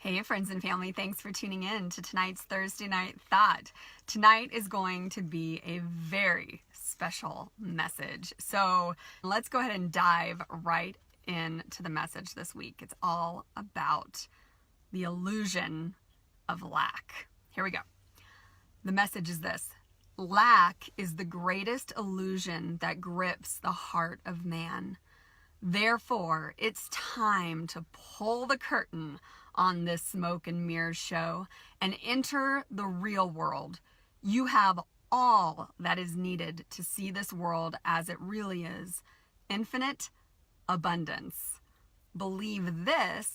Hey friends and family, thanks for tuning in to tonight's Thursday Night Thought. Tonight is going to be a very special message. So let's go ahead and dive right into the message this week. It's all about the illusion of lack. Here we go. The message is this: lack is the greatest illusion that grips the heart of man. Therefore, it's time to pull the curtain on this smoke and mirrors show and enter the real world. You have all that is needed to see this world as it really is: infinite abundance. Believe this,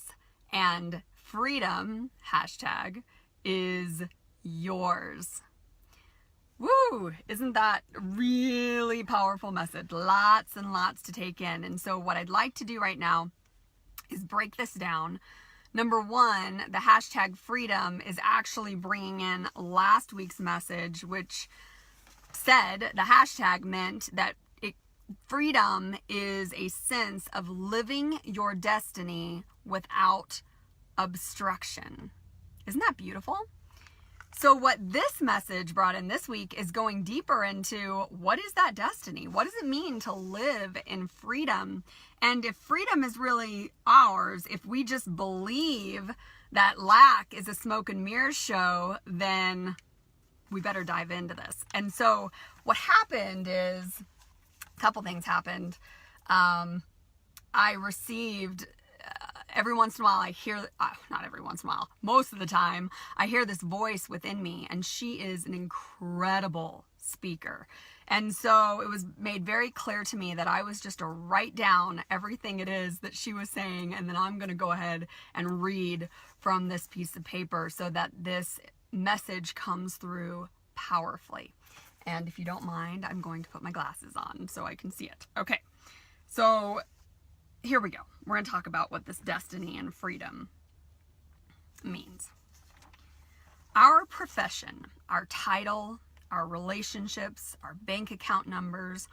and freedom, hashtag, is yours. Woo! Isn't that a really powerful message? Lots and lots to take in. And so what I'd like to do right now is break this down. Number one, the hashtag freedom is actually bringing in last week's message, which said the hashtag meant that freedom is a sense of living your destiny without obstruction. Isn't that beautiful? So what this message brought in this week is going deeper into what is that destiny? What does it mean to live in freedom? And if freedom is really ours, if we just believe that lack is a smoke and mirrors show, then we better dive into this. And so what happened is a couple things happened. I received... every once in a while I hear, not every once in a while, most of the time, I hear this voice within me, and she is an incredible speaker. And so it was made very clear to me that I was just to write down everything it is that she was saying, and then I'm going to go ahead and read from this piece of paper so that this message comes through powerfully. And if you don't mind, I'm going to put my glasses on so I can see it. Okay, so here we go. We're going to talk about what this destiny and freedom means. Our profession, our title, our relationships, our bank account numbers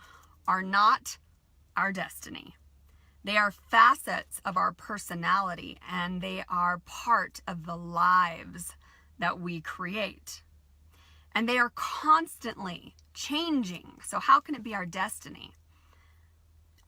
are not our destiny. They are facets of our personality, and they are part of the lives that we create. And they are constantly changing. So how can it be our destiny?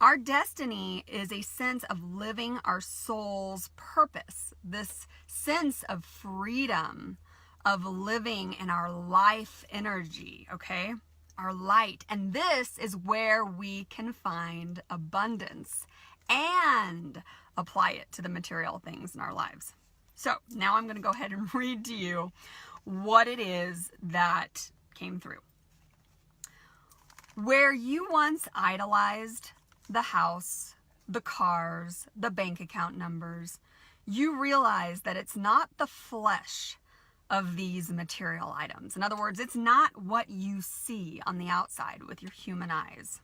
Our destiny is a sense of living our soul's purpose, this sense of freedom, of living in our life energy, okay? Our light. And this is where we can find abundance and apply it to the material things in our lives. So now I'm going to go ahead and read to you what it is that came through. Where you once idolized the house, the cars, the bank account numbers, you realize that it's not the flesh of these material items. In other words, it's not what you see on the outside with your human eyes,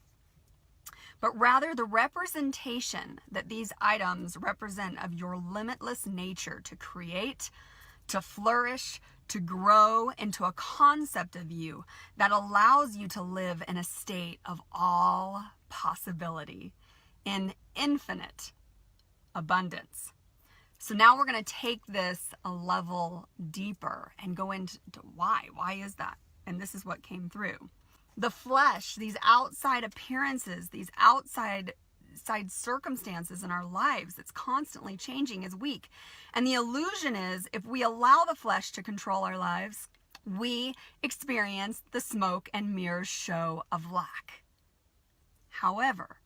but rather the representation that these items represent of your limitless nature to create, to flourish, to grow into a concept of you that allows you to live in a state of all possibility, in infinite abundance. So now we're going to take this a level deeper and go into why. Why is that? And this is what came through. The flesh, these outside appearances, these outside circumstances in our lives that's constantly changing is weak. And the illusion is, if we allow the flesh to control our lives, we experience the smoke and mirrors show of lack. However,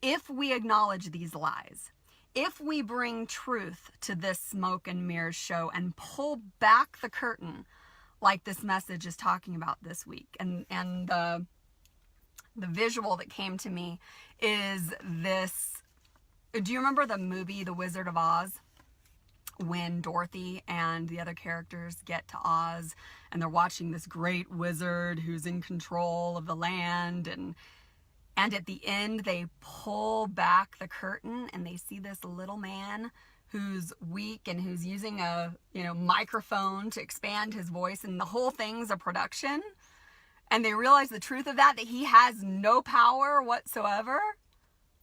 if we acknowledge these lies, if we bring truth to this smoke and mirrors show and pull back the curtain like this message is talking about this week, and the visual that came to me is this. Do you remember the movie The Wizard of Oz? When Dorothy and the other characters get to Oz and they're watching this great wizard who's in control of the land, and at the end they pull back the curtain and they see this little man who's weak and who's using a microphone to expand his voice, and the whole thing's a production. And they realize the truth of that he has no power whatsoever,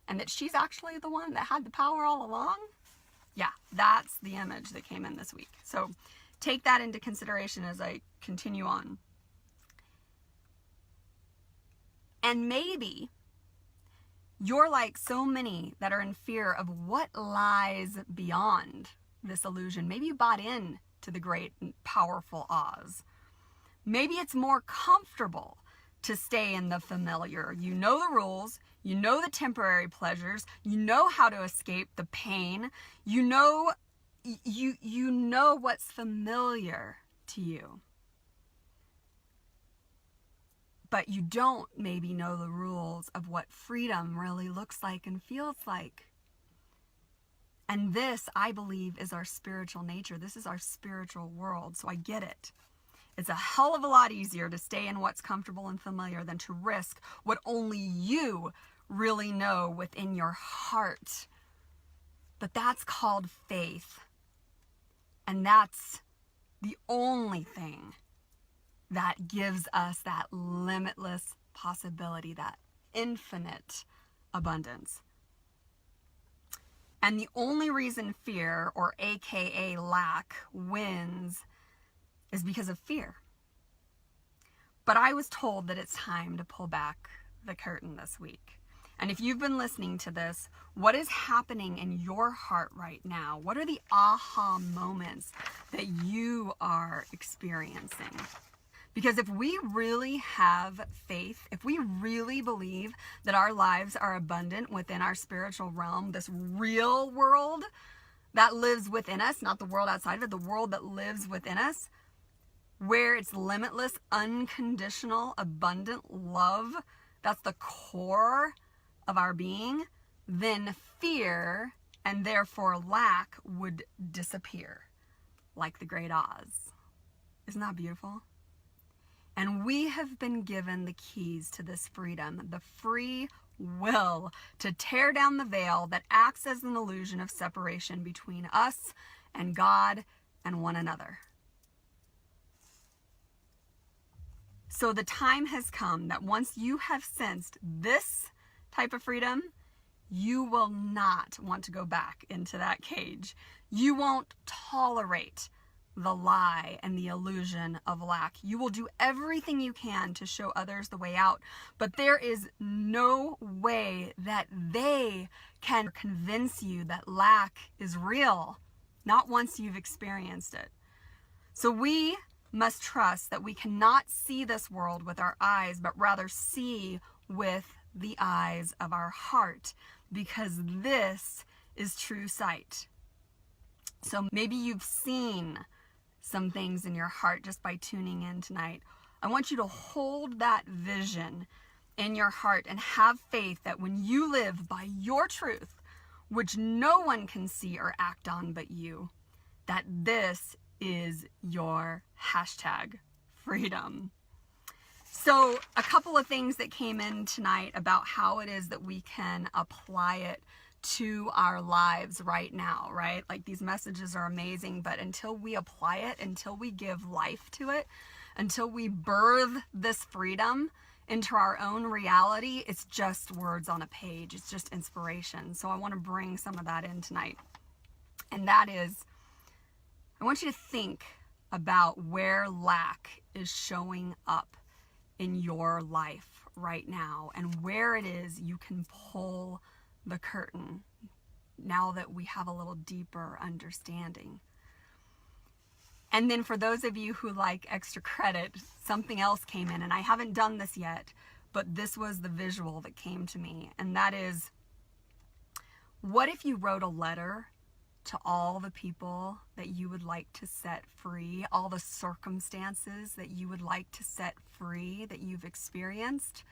and that she's actually the one that had the power all along. Yeah, that's the image that came in this week. So take that into consideration as I continue on. And maybe you're like so many that are in fear of what lies beyond this illusion. Maybe you bought in to the great and powerful Oz. Maybe it's more comfortable to stay in the familiar. You know the rules, you know the temporary pleasures, you know how to escape the pain, you know what's familiar to you. But you don't maybe know the rules of what freedom really looks like and feels like. And this, I believe, is our spiritual nature. This is our spiritual world. So I get it. It's a hell of a lot easier to stay in what's comfortable and familiar than to risk what only you really know within your heart. But that's called faith. And that's the only thing that gives us that limitless possibility, that infinite abundance. And the only reason fear, or AKA lack, wins is because of fear. But I was told that it's time to pull back the curtain this week. And if you've been listening to this, what is happening in your heart right now? What are the aha moments that you are experiencing? Because if we really have faith, if we really believe that our lives are abundant within our spiritual realm, this real world that lives within us, not the world outside of it, the world that lives within us, where it's limitless, unconditional, abundant love, that's the core of our being, then fear and therefore lack would disappear like the great Oz. Isn't that beautiful? And we have been given the keys to this freedom, the free will to tear down the veil that acts as an illusion of separation between us and God and one another. So the time has come that once you have sensed this type of freedom, you will not want to go back into that cage. You won't tolerate the lie and the illusion of lack. You will do everything you can to show others the way out, but there is no way that they can convince you that lack is real, not once you've experienced it. So we must trust that we cannot see this world with our eyes, but rather see with the eyes of our heart, because this is true sight. So maybe you've seen some things in your heart just by tuning in tonight. I want you to hold that vision in your heart and have faith that when you live by your truth, which no one can see or act on but you, that this is your #freedom. So a couple of things that came in tonight about how it is that we can apply it to our lives right now, right? Like, these messages are amazing, but until we apply it, until we give life to it, until we birth this freedom into our own reality, it's just words on a page. It's just inspiration. So I want to bring some of that in tonight. And that is, I want you to think about where lack is showing up in your life right now, and where it is you can pull the curtain now that we have a little deeper understanding. And then for those of you who like extra credit, something else came in, and I haven't done this yet, but this was the visual that came to me, and that is, what if you wrote a letter to all the people that you would like to set free, all the circumstances that you would like to set free that you've experienced?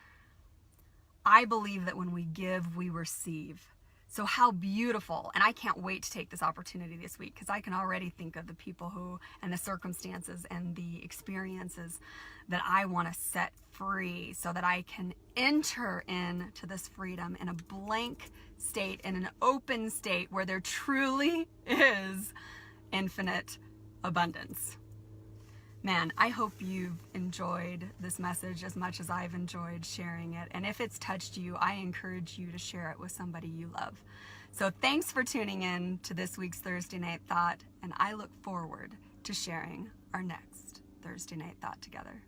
I believe that when we give, we receive. So how beautiful. And I can't wait to take this opportunity this week, because I can already think of the people who, and the circumstances and the experiences that I want to set free, so that I can enter into this freedom in a blank state, in an open state where there truly is infinite abundance. Man, I hope you've enjoyed this message as much as I've enjoyed sharing it. And if it's touched you, I encourage you to share it with somebody you love. So thanks for tuning in to this week's Thursday Night Thought, and I look forward to sharing our next Thursday Night Thought together.